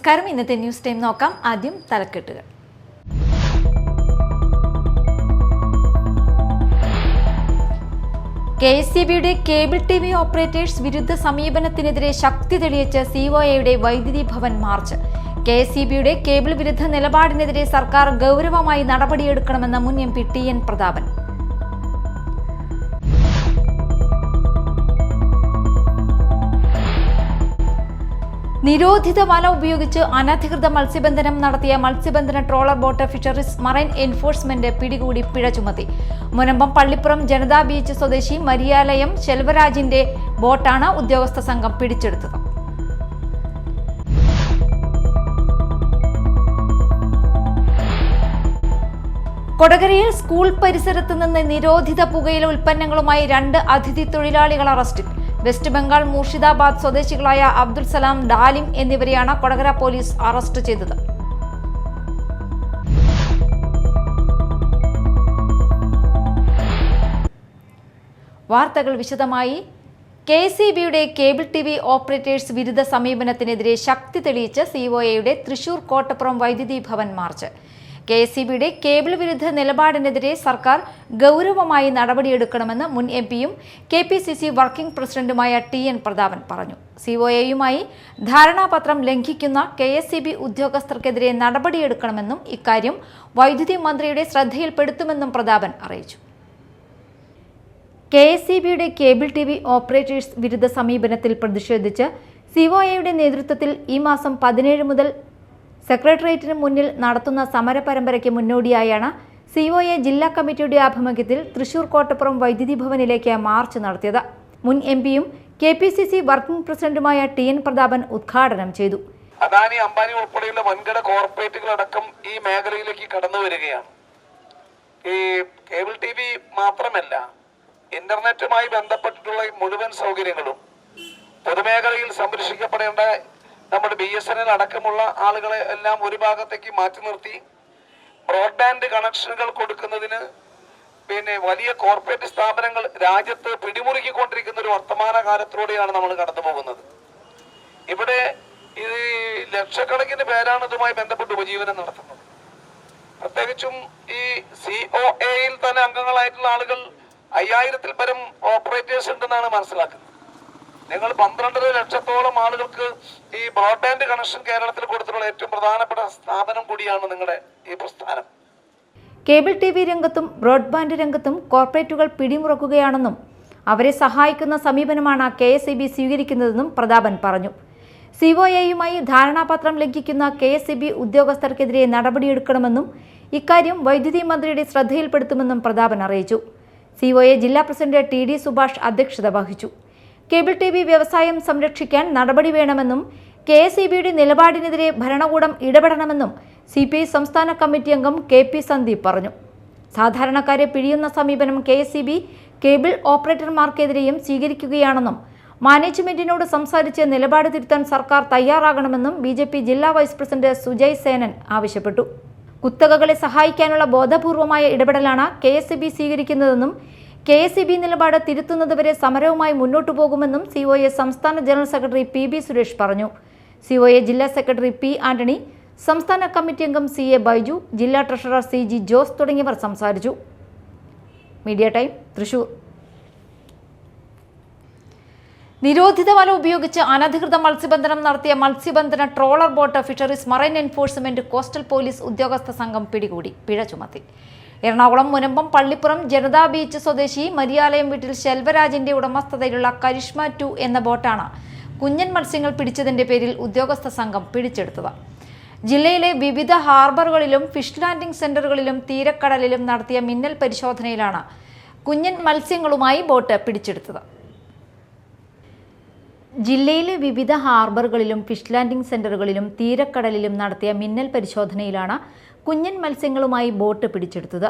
നമസ്കാരം. ഇന്നത്തെ news time നോക്കാം. ആദ്യം തലക്കെട്ടുകൾ. KSEBയുടെ കേബിൾ TV ഓപ്പറേറ്റേഴ്സ് വിരുദ്ധ സമീപനത്തിനെതിരെ ശക്തി തെളിയിച്ച COAയുടെ വൈദ്യുതി ഭവൻ മാർച്ച്. KSEBയുടെ കേബിൾ വിരുദ്ധ നിലപാടിനെതിരെ സർക്കാർ ഗൗരവമായി നടപടിയെടുക്കണമെന്ന മുൻ MP TN പ്രതാപൻ. നിരോധിത വല ഉപയോഗിച്ച് അനധികൃത മത്സ്യബന്ധനം നടത്തിയ മത്സ്യബന്ധന trawler boat fisheries marine enforcement പിടികൂടി പിഴ ചുമത്തി. മുനമ്പം പള്ളിപ്പുറം ജനതാ ബീച്ച് സ്വദേശി മരിയാലയം ശെൽവരാജിന്റെ ബോട്ടാണ് ഉദ്യോഗസ്ഥ സംഘം പിടിച്ചെടുത്തത്. കൊടകരയിൽ സ്കൂൾ പരിസരത്ത് നിന്ന് നിരോധിത പുകയില ഉൽപ്പന്നങ്ങളുമായി 2 അതിഥി തൊഴിലാളികൾ അറസ്റ്റിൽ. വെസ്റ്റ് ബംഗാൾ മൂർഷിദാബാദ് സ്വദേശികളായ അബ്ദുൽ സലാം, ഡാലിം എന്നിവരെയാണ് കൊടകര പോലീസ് അറസ്റ്റ് ചെയ്തത്. വാർത്തകൾ വിശദമായി. KSEBയുടെ കേബിൾ TV ഓപ്പറേറ്റേഴ്സ് വിരുദ്ധ സമീപനത്തിനെതിരെ ശക്തി തെളിയിച്ച് COAയുടെ തൃശൂർ കോട്ടപ്പുറം വൈദ്യുതി ഭവൻ മാർച്ച്. KSEBയുടെ കേബിൾ വിരുദ്ധ നിലപാടിനെതിരെ സർക്കാർ ഗൗരവമായി നടപടിയെടുക്കണമെന്ന് മുൻ MPയും KPCC വർക്കിംഗ് പ്രസിഡന്റുമായ TN പ്രതാപൻ പറഞ്ഞു. COAയുമായി ധാരണാപത്രം ലംഘിക്കുന്ന KSEB ഉദ്യോഗസ്ഥർക്കെതിരെ നടപടിയെടുക്കണമെന്നും ഇക്കാര്യം വൈദ്യുതി മന്ത്രിയുടെ ശ്രദ്ധയിൽപ്പെടുത്തുമെന്നും പ്രതാപൻ അറിയിച്ചു. KSEBയുടെ കേബിൾ TV ഓപ്പറേറ്റേഴ്സ് വിരുദ്ധ സമീപനത്തിൽ പ്രതിഷേധിച്ച് COAയുടെ നേതൃത്വത്തിൽ ഈ മാസം 17 മുതൽ സെക്രട്ടേറിയറ്റിന് മുന്നിൽ നടത്തുന്ന സമരപരമ്പരയ്ക്ക് മുന്നോടിയായാണ് COA ജില്ലാ കമ്മിറ്റിയുടെ ആഭിമുഖ്യത്തിൽ തൃശൂർ കോട്ടപ്പുറം വൈദ്യുതി ഭവനിലേക്ക് മാർച്ച് നടത്തിയത്. മുൻ MPയും KPCC വർക്കിംഗ് പ്രസിഡന്റുമായ TN പ്രതാപൻ ഉദ്ഘാടനം ചെയ്തു. അദാനി, അംബാനി ഉൾപ്പെടെയുള്ള വൻകിട കോർപ്പറേറ്റുകളടക്കം ഈ മേഖലയിലേക്ക് കടന്നു വരികയാണ്. ഈ കേബിൾ TV മാത്രമല്ല, ഇന്റർനെറ്റുമായി ബന്ധപ്പെട്ടിട്ടുള്ള മുഴുവൻ സൗകര്യങ്ങളും പൊതുമേഖലയിൽ സംരക്ഷിക്കപ്പെടേണ്ട നമ്മുടെ BSNL അടക്കമുള്ള ആളുകളെ എല്ലാം ഒരു ഭാഗത്തേക്ക് മാറ്റി നിർത്തി ബ്രോഡ്ബാൻഡ് കണക്ഷനുകൾ കൊടുക്കുന്നതിന് വലിയ കോർപ്പറേറ്റ് സ്ഥാപനങ്ങൾ രാജ്യത്ത് പിടിമുറുക്കിക്കൊണ്ടിരിക്കുന്ന ഒരു വർത്തമാന കാലത്തിലൂടെയാണ് നമ്മൾ കടന്നു പോകുന്നത്. ഇവിടെ ഇത് ലക്ഷക്കണക്കിന് പേരാണ് ഇതുമായി ബന്ധപ്പെട്ട് ഉപജീവനം നടത്തുന്നത്. പ്രത്യേകിച്ചും ഈ COAയിൽ തന്നെ അംഗങ്ങളായിട്ടുള്ള ആളുകൾ 5000-ൽ പരം ഓപ്പറേറ്റേഴ്സ് ഉണ്ടെന്നാണ് മനസ്സിലാക്കുന്നത്. നിങ്ങൾ 12 ലക്ഷത്തോളം ആളുകൾക്ക് ഈ ബ്രോഡ്ബാൻഡ് കണക്ഷൻ കേരളത്തിൽ കൊടുത്തിട്ടുള്ള ഏറ്റവും പ്രധാനപ്പെട്ട സ്ഥാപനം കൂടിയാണ് നിങ്ങളുടെ ഈ പ്രസ്ഥാനം. കേബിൾ TV രംഗത്തും ബ്രോഡ്ബാൻഡ് രംഗത്തും കോർപ്പറേറ്റുകൾ പിടിമുറുക്കുകയാണെന്നും അവരെ സഹായിക്കുന്ന സമീപനമാണ് KSEB സ്വീകരിക്കുന്നതെന്നും പ്രതാപൻ പറഞ്ഞു. COAയുമായി ധാരണാപത്രം ലംഘിക്കുന്ന KSEB ഉദ്യോഗസ്ഥർക്കെതിരെ നടപടിയെടുക്കണമെന്നും ഇക്കാര്യം വൈദ്യുതി മന്ത്രിയുടെ ശ്രദ്ധയിൽപ്പെടുത്തുമെന്നും പ്രതാപൻ അറിയിച്ചു. COA ജില്ലാ പ്രസിഡന്റ് TD സുഭാഷ് അധ്യക്ഷത വഹിച്ചു. കേബിൾ TV വ്യവസായം സംരക്ഷിക്കാൻ നടപടി വേണമെന്നും KSEBയുടെ നിലപാടിനെതിരെ ഭരണകൂടം ഇടപെടണമെന്നും CPI സംസ്ഥാന കമ്മിറ്റി അംഗം KP സന്ദീപ് പറഞ്ഞു. സാധാരണക്കാരെ പിഴിയുന്ന സമീപനം KSEB കേബിൾ ഓപ്പറേറ്റർമാർക്കെതിരെയും സ്വീകരിക്കുകയാണെന്നും മാനേജ്മെന്റിനോട് സംസാരിച്ച് നിലപാട് തിരുത്താൻ സർക്കാർ തയ്യാറാകണമെന്നും BJP ജില്ലാ വൈസ് പ്രസിഡന്റ് സുജയ് സേനൻ ആവശ്യപ്പെട്ടു. കുത്തകകളെ സഹായിക്കാനുള്ള ബോധപൂർവമായ ഇടപെടലാണ് KSEB സ്വീകരിക്കുന്നതെന്നും KSEB നിലപാട് തിരുത്തുന്നതുവരെ സമരവുമായി മുന്നോട്ടു പോകുമെന്നും COA സംസ്ഥാന ജനറൽ സെക്രട്ടറി PB സുരേഷ് പറഞ്ഞു. COA ജില്ലാ സെക്രട്ടറി P ആന്റണി, സംസ്ഥാന കമ്മിറ്റി അംഗം CA ബൈജു, ജില്ലാ ട്രഷറർ CG ജോസ് തുടങ്ങിയവർ സംസാരിച്ചു. Media time, Thrissur. നിരോധിത വല ഉപയോഗിച്ച് അനധികൃത മത്സ്യബന്ധനം നടത്തിയ മത്സ്യബന്ധന trawler boat fisheries marine enforcement coastal police ഉദ്യോഗസ്ഥ സംഘം പിടികൂടി പിഴ ചുമത്തി. എറണാകുളം മുനമ്പം പള്ളിപ്പുറം ജനതാ ബീച്ച് സ്വദേശി മരിയാലയം വീട്ടിൽ ശെൽവരാജിന്റെ ഉടമസ്ഥതയിലുള്ള കരിഷ്മ 2 എന്ന ബോട്ടാണ് കുഞ്ഞൻ മത്സ്യങ്ങൾ പിടിച്ചതിന്റെ പേരിൽ ഉദ്യോഗസ്ഥ സംഘം പിടിച്ചെടുത്തത്. ജില്ലയിലെ വിവിധ ഹാർബറുകളിലും ഫിഷ് ലാൻഡിംഗ് സെന്ററുകളിലും തീരക്കടലിലും നടത്തിയ മിന്നൽ പരിശോധനയിലാണ് കുഞ്ഞൻ മത്സ്യങ്ങളുമായി ബോട്ട് പിടിച്ചെടുത്തത്. ജില്ലയിലെ വിവിധ ഹാർബറുകളിലും ഫിഷ് ലാൻഡിംഗ് സെന്ററുകളിലും തീരക്കടലിലും നടത്തിയ മിന്നൽ പരിശോധനയിലാണ് കുഞ്ഞൻ മത്സ്യങ്ങളുമായി ബോട്ട് പിടിച്ചെടുത്തത്.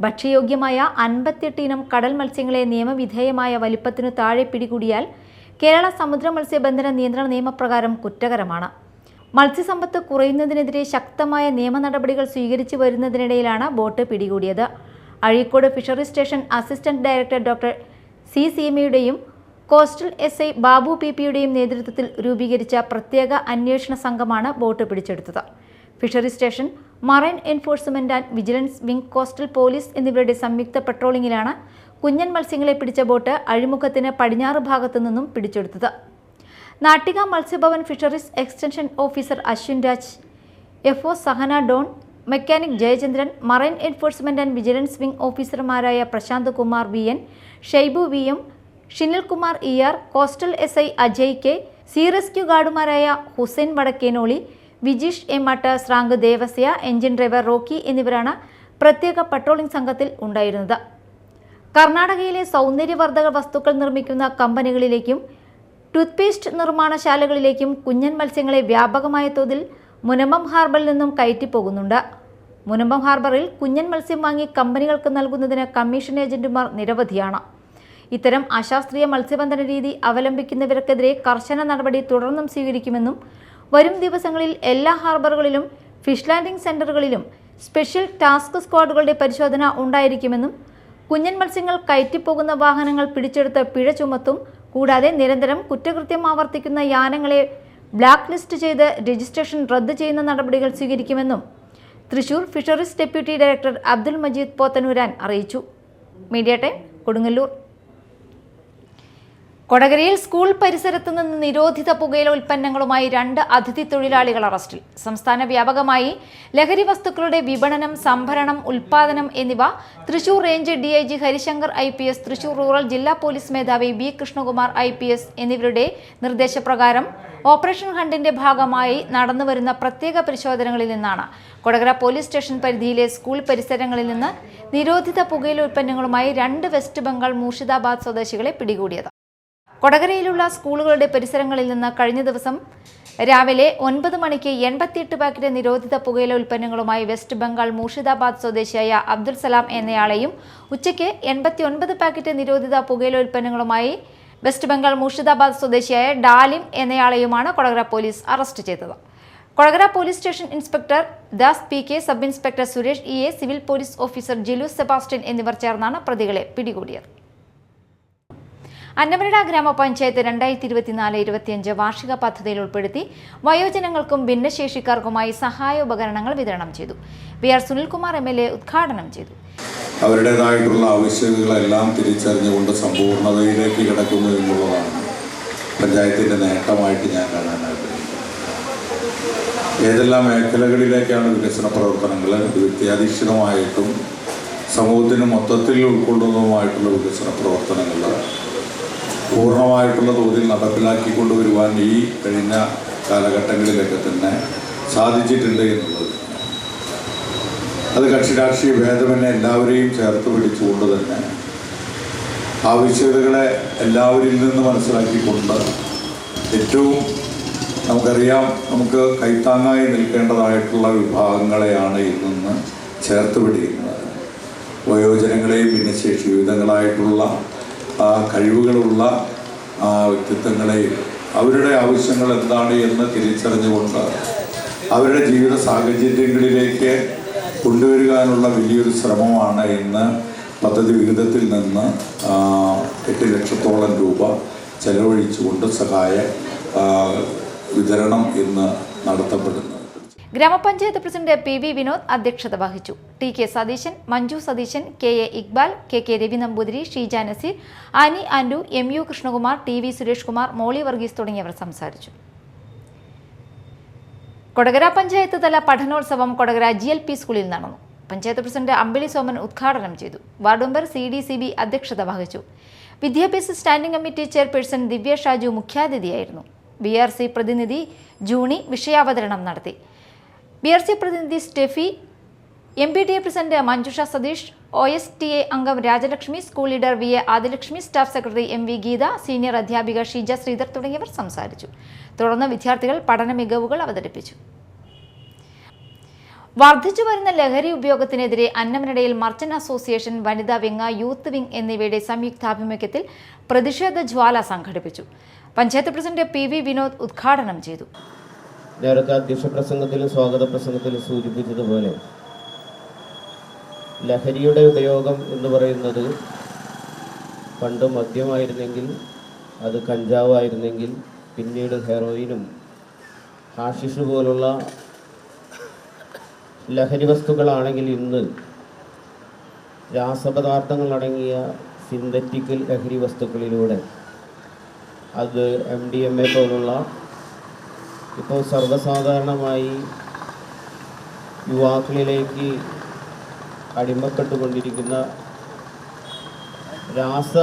ഭക്ഷ്യയോഗ്യമായ 58 ഇനം കടൽ മത്സ്യങ്ങളെ നിയമവിധേയമായ വലിപ്പത്തിനു താഴെ പിടികൂടിയാൽ കേരള സമുദ്ര മത്സ്യബന്ധന നിയന്ത്രണ നിയമപ്രകാരം കുറ്റകരമാണ്. മത്സ്യസമ്പത്ത് കുറയുന്നതിനെതിരെ ശക്തമായ നിയമ നടപടികൾ സ്വീകരിച്ചു വരുന്നതിനിടയിലാണ് ബോട്ട് പിടികൂടിയത്. Azhikode fisheries station assistant director doctor C. സീമയുടെയും കോസ്റ്റൽ SI ബാബു PP-യുടെയും നേതൃത്വത്തിൽ രൂപീകരിച്ച പ്രത്യേക അന്വേഷണ സംഘമാണ് ബോട്ട് പിടിച്ചെടുത്തത്. Fishery station, marine enforcement and vigilance wing, coastal police എന്നിവരുടെ സംയുക്ത പെട്രോളിംഗിലാണ് കുഞ്ഞൻ മത്സ്യങ്ങളെ പിടിച്ച ബോട്ട് അഴിമുഖത്തിന് പടിഞ്ഞാറ് ഭാഗത്തു നിന്നും പിടിച്ചെടുത്തത്. Nattika Matsyabhavan fisheries extension officer Ashwin Raj, FO Sahana Don, mechanic Jayachandran, marine enforcement and vigilance wing ഓഫീസർമാരായ Prashanth Kumar VN, Shaibu VM, Shinil Kumar ER, coastal SI Ajay K, sea rescue ഗാർഡുമാരായ ഹുസൈൻ വടക്കേനോളി, വിജീഷ് എമ്മട്ട്, ശ്രാങ്ക് ദേവസ്യ, എഞ്ചിൻ ഡ്രൈവർ റോക്കി എന്നിവരാണ് പ്രത്യേക പട്രോളിംഗ് സംഘത്തിൽ ഉണ്ടായിരുന്നത്. കർണാടകയിലെ സൗന്ദര്യവർദ്ധക വസ്തുക്കൾ നിർമ്മിക്കുന്ന കമ്പനികളിലേക്കും ടൂത്ത്പേസ്റ്റ് നിർമ്മാണശാലകളിലേക്കും കുഞ്ഞൻ മത്സ്യങ്ങളെ വ്യാപകമായ തോതിൽ മുനമ്പം ഹാർബറിൽ നിന്നും കയറ്റിപ്പോകുന്നുണ്ട്. മുനമ്പം ഹാർബറിൽ കുഞ്ഞൻ മത്സ്യം വാങ്ങി കമ്പനികൾക്ക് നൽകുന്നതിന് കമ്മീഷൻ ഏജന്റുമാർ നിരവധിയാണ്. ഇത്തരം അശാസ്ത്രീയ മത്സ്യബന്ധന രീതി അവലംബിക്കുന്നവർക്കെതിരെ കർശന നടപടി തുടർന്നും സ്വീകരിക്കുമെന്നും വരും ദിവസങ്ങളിൽ എല്ലാ ഹാർബറുകളിലും ഫിഷ് ലാൻഡിംഗ് സെന്ററുകളിലും സ്പെഷ്യൽ ടാസ്ക് സ്ക്വാഡുകളുടെ പരിശോധന ഉണ്ടായിരിക്കുമെന്നും കുഞ്ഞൻ മത്സ്യങ്ങൾ കയറ്റിപ്പോകുന്ന വാഹനങ്ങൾ പിടിച്ചെടുത്ത് പിഴ ചുമത്തും. കൂടാതെ നിരന്തരം കുറ്റകൃത്യം ആവർത്തിക്കുന്ന യാനങ്ങളെ ബ്ലാക്ക് ലിസ്റ്റ് ചെയ്ത് രജിസ്ട്രേഷൻ റദ്ദ് ചെയ്യുന്ന നടപടികൾ സ്വീകരിക്കുമെന്നും Thrissur fisheries deputy director Abdul Majeed Pothanooran അറിയിച്ചു. Media time, Kodungallur. കൊടകരയിൽ സ്കൂൾ പരിസരത്ത് നിന്ന് നിരോധിത പുകയില ഉൽപ്പന്നങ്ങളുമായി 2 അതിഥി തൊഴിലാളികൾ അറസ്റ്റിൽ. സംസ്ഥാന വ്യാപകമായി ലഹരി വസ്തുക്കളുടെ വിപണനം, സംഭരണം, ഉൽപ്പാദനം എന്നിവ Thrissur range DIG Harishankar IPS, Thrissur rural ജില്ലാ പോലീസ് മേധാവി B കൃഷ്ണകുമാർ IPS എന്നിവരുടെ നിർദ്ദേശപ്രകാരം ഓപ്പറേഷൻ ഹണ്ടിന്റെ ഭാഗമായി നടന്നുവരുന്ന പ്രത്യേക പരിശോധനകളിൽ നിന്നാണ് കൊടകര പോലീസ് സ്റ്റേഷൻ പരിധിയിലെ സ്കൂൾ പരിസരങ്ങളിൽ നിന്ന് നിരോധിത പുകയില ഉൽപ്പന്നങ്ങളുമായി 2 വെസ്റ്റ് ബംഗാൾ മൂർഷിദാബാദ് സ്വദേശികളെ പിടികൂടിയത്. കൊടകരയിലുള്ള സ്കൂളുകളുടെ പരിസരങ്ങളിൽ നിന്ന് കഴിഞ്ഞ ദിവസം രാവിലെ 9 മണിക്ക് 88 പാക്കറ്റ് നിരോധിത പുകയില ഉൽപ്പന്നങ്ങളുമായി വെസ്റ്റ് ബംഗാൾ മൂർഷിദാബാദ് സ്വദേശിയായ അബ്ദുൽ സലാം എന്നയാളെയും ഉച്ചയ്ക്ക് 89 പാക്കറ്റ് നിരോധിത പുകയില ഉൽപ്പന്നങ്ങളുമായി വെസ്റ്റ് ബംഗാൾ മൂർഷിദാബാദ് സ്വദേശിയായ ഡാലിം എന്നയാളെയുമാണ് കൊടകര പോലീസ് അറസ്റ്റ് ചെയ്തത്. Kodakara police station inspector Das PK, sub inspector Suresh EA, civil police officer Jilus Sebastian എന്നിവർ ചേർന്നാണ് പ്രതികളെ പിടികൂടിയത്. അന്നമനട ഗ്രാമപഞ്ചായത്ത് 2024-25 വാർഷിക പദ്ധതിയിൽ ഉൾപ്പെടുത്തി വയോജനങ്ങൾക്കും ഭിന്നശേഷിക്കാർക്കുമായി സഹായോപകരണങ്ങൾ വിതരണം ചെയ്തു. BR സുനിൽകുമാർ MLA ഉദ്ഘാടനം ചെയ്തു. അവരുടേതായിട്ടുള്ള ആവശ്യകതകളെല്ലാം തിരിച്ചറിഞ്ഞുകൊണ്ട് സമ്പൂർണ്ണതയിലേക്ക് കിടക്കുന്നു എന്നുള്ളതാണ് പഞ്ചായത്തിൻ്റെ നേട്ടമായിട്ട് ഞാൻ കാണാൻ ആഗ്രഹിക്കുന്നത്. ഏതെല്ലാം മേഖലകളിലേക്കാണ് വികസന പ്രവർത്തനങ്ങൾ വ്യക്തിയാധിഷ്ഠിതമായിട്ടും സമൂഹത്തിന് മൊത്തത്തിൽ ഉൾക്കൊള്ളുന്നതുമായിട്ടുള്ള വികസന പ്രവർത്തനങ്ങൾ പൂർണ്ണമായിട്ടുള്ള തോതിൽ നടപ്പിലാക്കിക്കൊണ്ടുവരുവാൻ ഈ കഴിഞ്ഞ കാലഘട്ടങ്ങളിലൊക്കെ തന്നെ സാധിച്ചിട്ടുണ്ട് എന്നുള്ളത്, അത് കക്ഷി രാഷ്ട്രീയ ഭേദമന്യേ എല്ലാവരെയും ചേർത്ത് പിടിച്ചുകൊണ്ട് തന്നെ ആവശ്യകതകളെ എല്ലാവരിൽ നിന്ന് മനസ്സിലാക്കിക്കൊണ്ട് ഏറ്റവും നമുക്കറിയാം നമുക്ക് കൈത്താങ്ങായി നിൽക്കേണ്ടതായിട്ടുള്ള വിഭാഗങ്ങളെയാണ് ഇന്ന് ചേർത്ത് പിടിക്കുന്നത്. വയോജനങ്ങളെയും ഭിന്നശേഷി വിവിധങ്ങളായിട്ടുള്ള കഴിവുകളുള്ള വ്യക്തിത്വങ്ങളെയും അവരുടെ ആവശ്യങ്ങൾ എന്താണ് എന്ന് തിരിച്ചറിഞ്ഞുകൊണ്ട് അവരുടെ ജീവിത സാഹചര്യങ്ങളിലേക്ക് കൊണ്ടുവരുവാനുള്ള വലിയൊരു ശ്രമമാണ് ഇന്ന് പദ്ധതി വിഹിതത്തിൽ നിന്ന് 8 ലക്ഷത്തോളം രൂപ ചെലവഴിച്ചുകൊണ്ട് സഹായ വിതരണം ഇന്ന് നടത്തപ്പെടുന്നത്. ഗ്രാമപഞ്ചായത്ത് പ്രസിഡന്റ് PV വിനോദ് അധ്യക്ഷത വഹിച്ചു. TK Satheesan, Manju Satheesan, KA Iqbal, KK Ravi Namboothiri, Sheeja Nazeer, Annie Andu, MU Krishnakumar, TV Suresh Kumar, Molly Varghese തുടങ്ങിയവർ സംസാരിച്ചു. കൊടകര പഞ്ചായത്ത് തല പഠനോത്സവം കൊടകര GLP സ്കൂളിൽ നടന്നു. പഞ്ചായത്ത് പ്രസിഡന്റ് അമ്പിളി സോമൻ ഉദ്ഘാടനം ചെയ്തു. വാർഡ് മെമ്പർ CDCB അധ്യക്ഷത വഹിച്ചു. വിദ്യാഭ്യാസ standing committee chairperson Divya Shaju മുഖ്യാതിഥിയായിരുന്നു. BRC പ്രതിനിധി ജൂണി വിഷയാവതരണം നടത്തി. BRC പ്രതിനിധി Stephy, MPTA president Manjusha Satheesh, OSTA അംഗം Rajalakshmi, school leader VA Adilakshmi, staff secretary MV Geetha, senior അധ്യാപിക ഷീജ ശ്രീധർ തുടങ്ങിയവർ സംസാരിച്ചു. തുടർന്ന് വിദ്യാർത്ഥികൾ പഠന മികവുകൾ അവതരിപ്പിച്ചു. വർദ്ധിച്ചു വരുന്ന ലഹരി ഉപയോഗത്തിനെതിരെ അന്നമനടയിൽ മർച്ചന്റ് അസോസിയേഷൻ, വനിതാ വിംഗ്, യൂത്ത് വിംഗ് എന്നിവയുടെ സംയുക്താഭിമുഖ്യത്തിൽ പ്രതിഷേധ ജ്വാല സംഘടിപ്പിച്ചു. പഞ്ചായത്ത് പ്രസിഡന്റ് PV വിനോദ് ഉദ്ഘാടനം ചെയ്തു. നേരത്തെ അധ്യക്ഷ പ്രസംഗത്തിലും സ്വാഗത പ്രസംഗത്തിലും സൂചിപ്പിച്ചതുപോലെ ലഹരിയുടെ ഉപയോഗം എന്ന് പറയുന്നത് പണ്ട് മദ്യമായിരുന്നെങ്കിൽ അത് കഞ്ചാവായിരുന്നെങ്കിൽ പിന്നീട് ഹെറോയിനും ഹാഷിഷ് പോലുള്ള ലഹരി വസ്തുക്കളാണെങ്കിൽ ഇന്ന് രാസപദാർത്ഥങ്ങളടങ്ങിയ സിന്തറ്റിക്കൽ ലഹരി വസ്തുക്കളിലൂടെ അത് MDMA പോലുള്ള ഇപ്പോൾ സർവ്വസാധാരണമായി യുവാക്കളിലേക്ക് അടിമപ്പെട്ടുകൊണ്ടിരിക്കുന്ന രാസ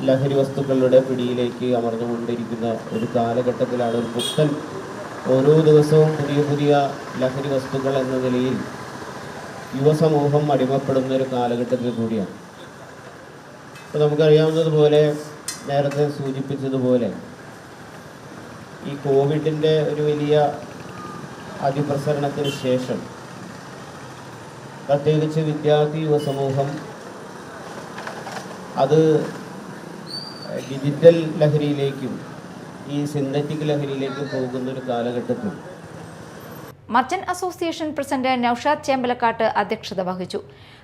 ലഹരി വസ്തുക്കളുടെ പിടിയിലേക്ക് അമർന്നുകൊണ്ടിരിക്കുന്ന ഒരു കാലഘട്ടത്തിലാണ് ഒരു പുത്തൻ ഓരോ ദിവസവും പുതിയ പുതിയ ലഹരി വസ്തുക്കൾ എന്ന നിലയിൽ യുവസമൂഹം അടിമപ്പെടുന്ന ഒരു കാലഘട്ടത്തിൽ കൂടിയാണ്. ഇപ്പോൾ നമുക്കറിയാവുന്നതുപോലെ നേരത്തെ സൂചിപ്പിച്ചതുപോലെ ഈ കോവിഡിൻ്റെ ഒരു വലിയ അതിപ്രസരണത്തിന് ശേഷം പ്രത്യേകിച്ച് വിദ്യാർത്ഥി യുവസമൂഹം അത് ഡിജിറ്റൽ ലഹരിയിലേക്കും ഈ സിന്തറ്റിക് ലഹരിയിലേക്കും പോകുന്ന ഒരു കാലഘട്ടത്തിൽ merchant association president Noushad Chembalakkattu അധ്യക്ഷത വഹിച്ചു.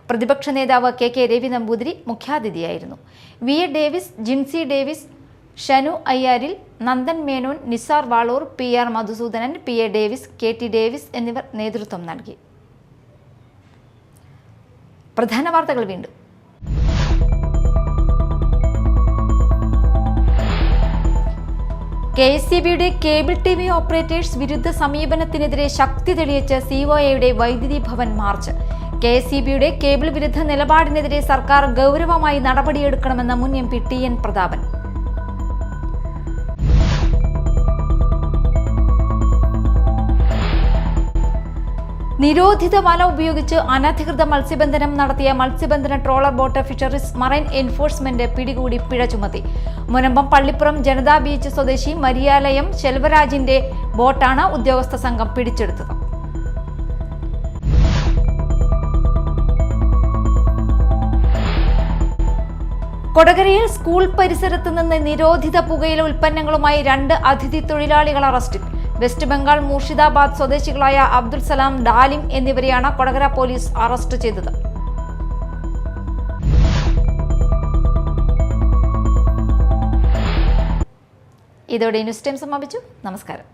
പ്രതിപക്ഷ നേതാവ് KK രവി നമ്പൂതിരി മുഖ്യാതിഥിയായിരുന്നു. VA Davis, Jincy Davis, Shanu Ayyaril, Nandan Menon, Nisar Valoor, PR Madhusoodanan, PA Davis, KT Davis എന്നിവർ നേതൃത്വം നൽകി. പ്രധാന വാർത്തകൾ വീണ്ടും. KSEBയുടെ കേബിൾ TV ഓപ്പറേറ്റേഴ്സ് വിരുദ്ധ സമീപനത്തിനെതിരെ ശക്തി തെളിയിച്ച് COAയുടെ വൈദ്യുതി ഭവൻ മാർച്ച്. KSEBയുടെ കേബിൾ വിരുദ്ധ നിലപാടിനെതിരെ സർക്കാർ ഗൗരവമായി നടപടിയെടുക്കണമെന്ന് മുൻ MP TN പ്രതാപൻ. നിരോധിത വല ഉപയോഗിച്ച് അനധികൃത മത്സ്യബന്ധനം നടത്തിയ മത്സ്യബന്ധന trawler boat fisheries marine enforcement പിടികൂടി പിഴ ചുമത്തി. മുനമ്പം പള്ളിപ്പുറം ജനതാ ബീച്ച് സ്വദേശി മരിയാലയം ശെൽവരാജിന്റെ ബോട്ടാണ് ഉദ്യോഗസ്ഥ സംഘം പിടിച്ചെടുത്തത്. കൊടകരയിൽ സ്കൂൾ പരിസരത്ത് നിന്ന് നിരോധിത പുകയില ഉൽപ്പന്നങ്ങളുമായി 2 അതിഥി തൊഴിലാളികൾ അറസ്റ്റിൽ. വെസ്റ്റ് ബംഗാൾ മൂർഷിദാബാദ് സ്വദേശികളായ അബ്ദുൽ സലാം, ഡാലിം എന്നിവരെയാണ് കൊടകര പോലീസ് അറസ്റ്റ് ചെയ്തത്. ഇതോടെ ന്യൂസ് ടൈം സമാപിച്ചു. നമസ്കാരം.